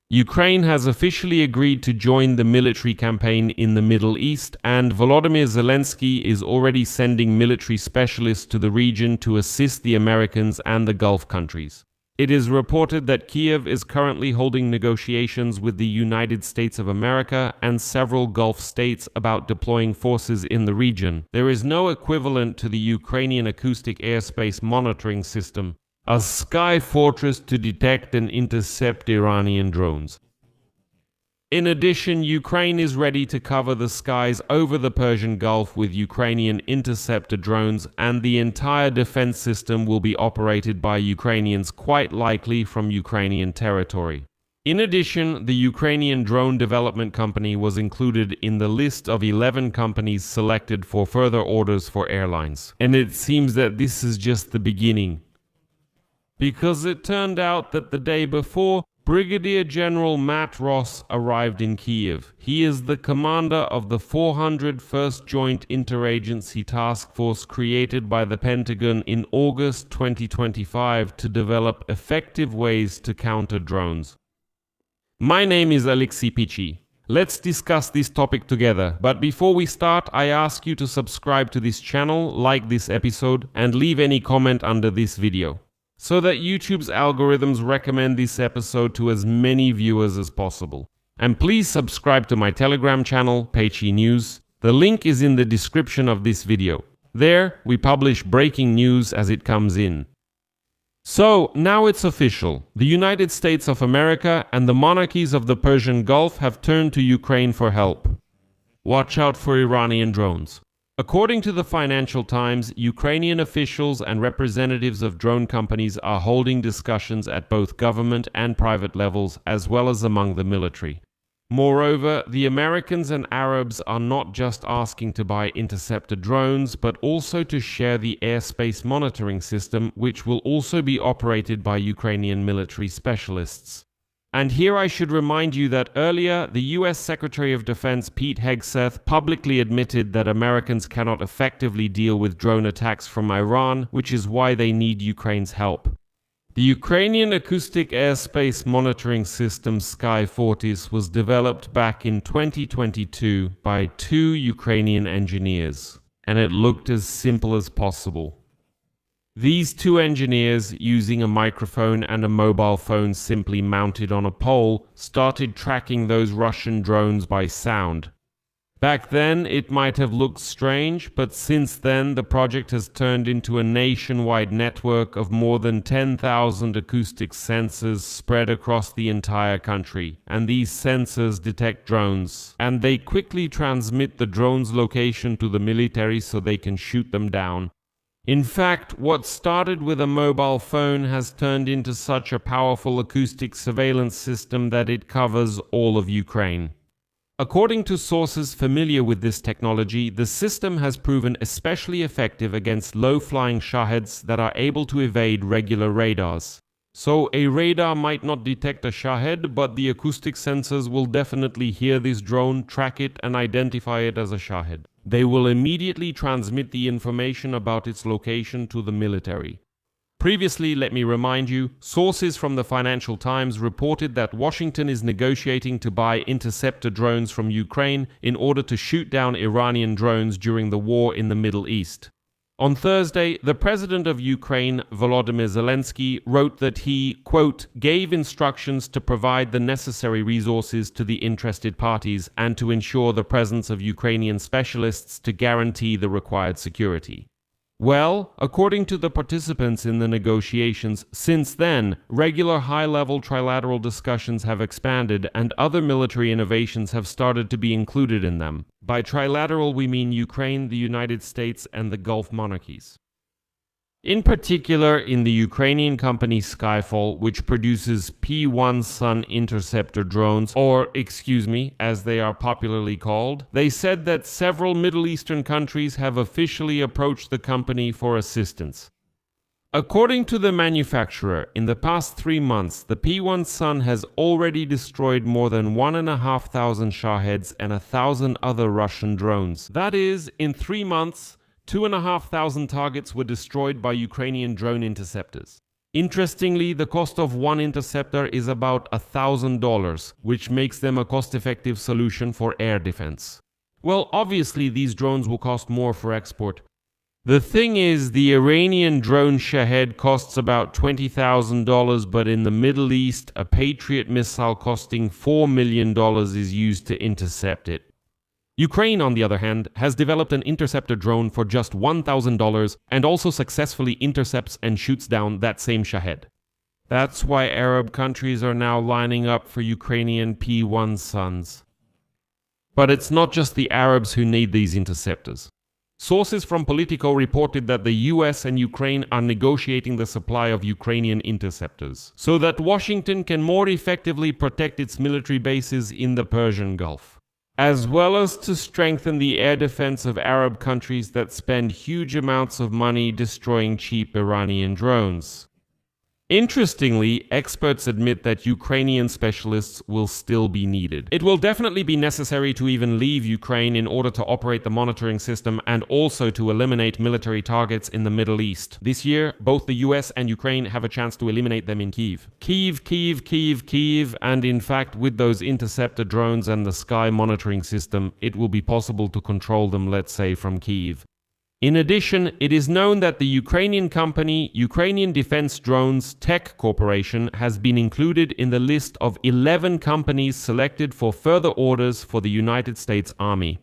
Ukraine has officially agreed to join the military campaign in the Middle East, and Volodymyr Zelensky is already sending military specialists to the region to assist the Americans and the Gulf countries. It is reported that Kiev is currently holding negotiations with the United States of America and several Gulf states about deploying forces in the region. There is no equivalent to the Ukrainian acoustic airspace monitoring system, a sky fortress to detect and intercept Iranian drones. In addition, Ukraine is ready to cover the skies over the Persian Gulf with Ukrainian interceptor drones, and the entire defense system will be operated by Ukrainians, quite likely from Ukrainian territory. In addition, the Ukrainian drone development company was included in the list of 11 companies selected for further orders for airlines. And it seems that this is just the beginning, because it turned out that the day before, Brigadier General Matt Ross arrived in Kiev. He is the commander of the 401st Joint Interagency Task Force created by the Pentagon in August 2025 to develop effective ways to counter drones. My name is Pechiy. Let's discuss this topic together, but before we start, I ask you to subscribe to this channel, like this episode, and leave any comment under this video, so that YouTube's algorithms recommend this episode to as many viewers as possible. And please subscribe to my Telegram channel, Pechiy News. The link is in the description of this video. There, we publish breaking news as it comes in. So, now it's official. The United States of America and the monarchies of the Persian Gulf have turned to Ukraine for help. Watch out for Iranian drones. According to the Financial Times, Ukrainian officials and representatives of drone companies are holding discussions at both government and private levels, as well as among the military. Moreover, the Americans and Arabs are not just asking to buy interceptor drones, but also to share the airspace monitoring system, which will also be operated by Ukrainian military specialists. And here I should remind you that earlier, the US Secretary of Defense Pete Hegseth publicly admitted that Americans cannot effectively deal with drone attacks from Iran, which is why they need Ukraine's help. The Ukrainian acoustic airspace monitoring system Sky Fortis was developed back in 2022 by 2 Ukrainian engineers, and it looked as simple as possible. These 2 engineers, using a microphone and a mobile phone simply mounted on a pole, started tracking those Russian drones by sound. Back then, it might have looked strange, but since then the project has turned into a nationwide network of more than 10,000 acoustic sensors spread across the entire country. And these sensors detect drones, and they quickly transmit the drone's location to the military so they can shoot them down. In fact, what started with a mobile phone has turned into such a powerful acoustic surveillance system that it covers all of Ukraine. According to sources familiar with this technology, the system has proven especially effective against low-flying Shaheds that are able to evade regular radars. So a radar might not detect a Shahed, but the acoustic sensors will definitely hear this drone, track it, and identify it as a Shahed. They will immediately transmit the information about its location to the military. Previously, let me remind you, sources from the Financial Times reported that Washington is negotiating to buy interceptor drones from Ukraine in order to shoot down Iranian drones during the war in the Middle East. On Thursday, the president of Ukraine, Volodymyr Zelensky, wrote that he, quote, gave instructions to provide the necessary resources to the interested parties and to ensure the presence of Ukrainian specialists to guarantee the required security. Well, according to the participants in the negotiations, since then, regular high-level trilateral discussions have expanded and other military innovations have started to be included in them. By trilateral, we mean Ukraine, the United States, and the Gulf monarchies. In particular, in the Ukrainian company Skyfall, which produces P-1 Sun interceptor drones, or, as they are popularly called, they said that several Middle Eastern countries have officially approached the company for assistance. According to the manufacturer, in the past 3 months, the P-1 Sun has already destroyed more than 1,500 Shaheds and 1,000 other Russian drones. That is, in 3 months, 2,500 targets were destroyed by Ukrainian drone interceptors. Interestingly, the cost of one interceptor is about $1,000, which makes them a cost-effective solution for air defense. Well, obviously these drones will cost more for export. The thing is, the Iranian drone Shahed costs about $20,000, but in the Middle East, a Patriot missile costing $4 million is used to intercept it. Ukraine, on the other hand, has developed an interceptor drone for just $1,000 and also successfully intercepts and shoots down that same Shahed. That's why Arab countries are now lining up for Ukrainian P-1 sons. But it's not just the Arabs who need these interceptors. Sources from Politico reported that the US and Ukraine are negotiating the supply of Ukrainian interceptors, so that Washington can more effectively protect its military bases in the Persian Gulf, as well as to strengthen the air defense of Arab countries that spend huge amounts of money destroying cheap Iranian drones. Interestingly, experts admit that Ukrainian specialists will still be needed. It will definitely be necessary to even leave Ukraine in order to operate the monitoring system and also to eliminate military targets in the Middle East. This year, both the US and Ukraine have a chance to eliminate them in Kyiv. Kyiv, and in fact, with those interceptor drones and the sky monitoring system, it will be possible to control them, let's say, from Kyiv. In addition, it is known that the Ukrainian company Ukrainian Defense Drones Tech Corporation has been included in the list of 11 companies selected for further orders for the United States Army.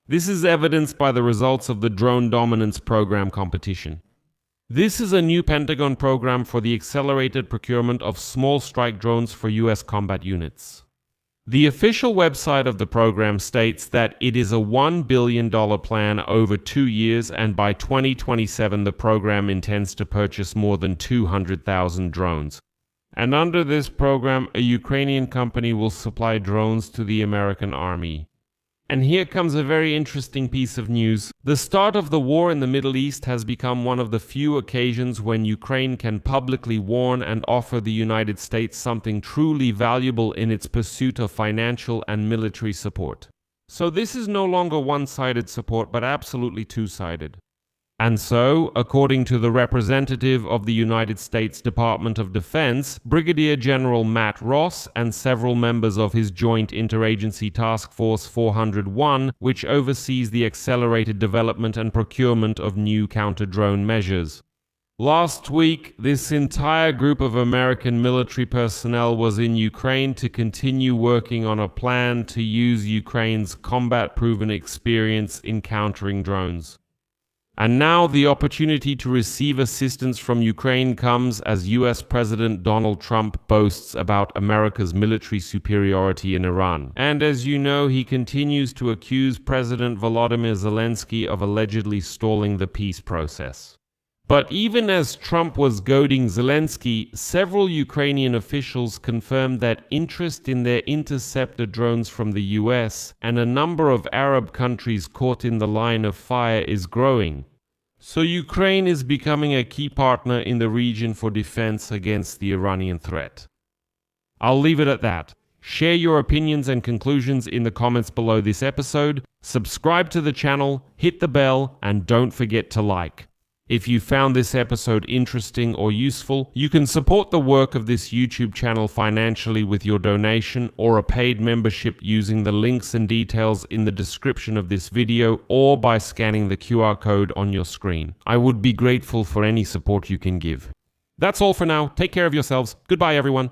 This is evidenced by the results of the Drone Dominance Program competition. This is a new Pentagon program for the accelerated procurement of small strike drones for US combat units. The official website of the program states that it is a $1 billion plan over 2 years, and by 2027 the program intends to purchase more than 200,000 drones. And under this program, a Ukrainian company will supply drones to the American Army. And here comes a very interesting piece of news. The start of the war in the Middle East has become one of the few occasions when Ukraine can publicly warn and offer the United States something truly valuable in its pursuit of financial and military support. So this is no longer one-sided support, but absolutely two-sided. And so, according to the representative of the United States Department of Defense, Brigadier General Matt Ross, and several members of his Joint Interagency Task Force 401, which oversees the accelerated development and procurement of new counter-drone measures. Last week, this entire group of American military personnel was in Ukraine to continue working on a plan to use Ukraine's combat-proven experience in countering drones. And now the opportunity to receive assistance from Ukraine comes as US President Donald Trump boasts about America's military superiority in Iran. And as you know, he continues to accuse President Volodymyr Zelensky of allegedly stalling the peace process. But even as Trump was goading Zelensky, several Ukrainian officials confirmed that interest in their interceptor drones from the US and a number of Arab countries caught in the line of fire is growing. So Ukraine is becoming a key partner in the region for defense against the Iranian threat. I'll leave it at that. Share your opinions and conclusions in the comments below this episode, subscribe to the channel, hit the bell, and don't forget to like. If you found this episode interesting or useful, you can support the work of this YouTube channel financially with your donation or a paid membership using the links and details in the description of this video or by scanning the QR code on your screen. I would be grateful for any support you can give. That's all for now. Take care of yourselves. Goodbye, everyone.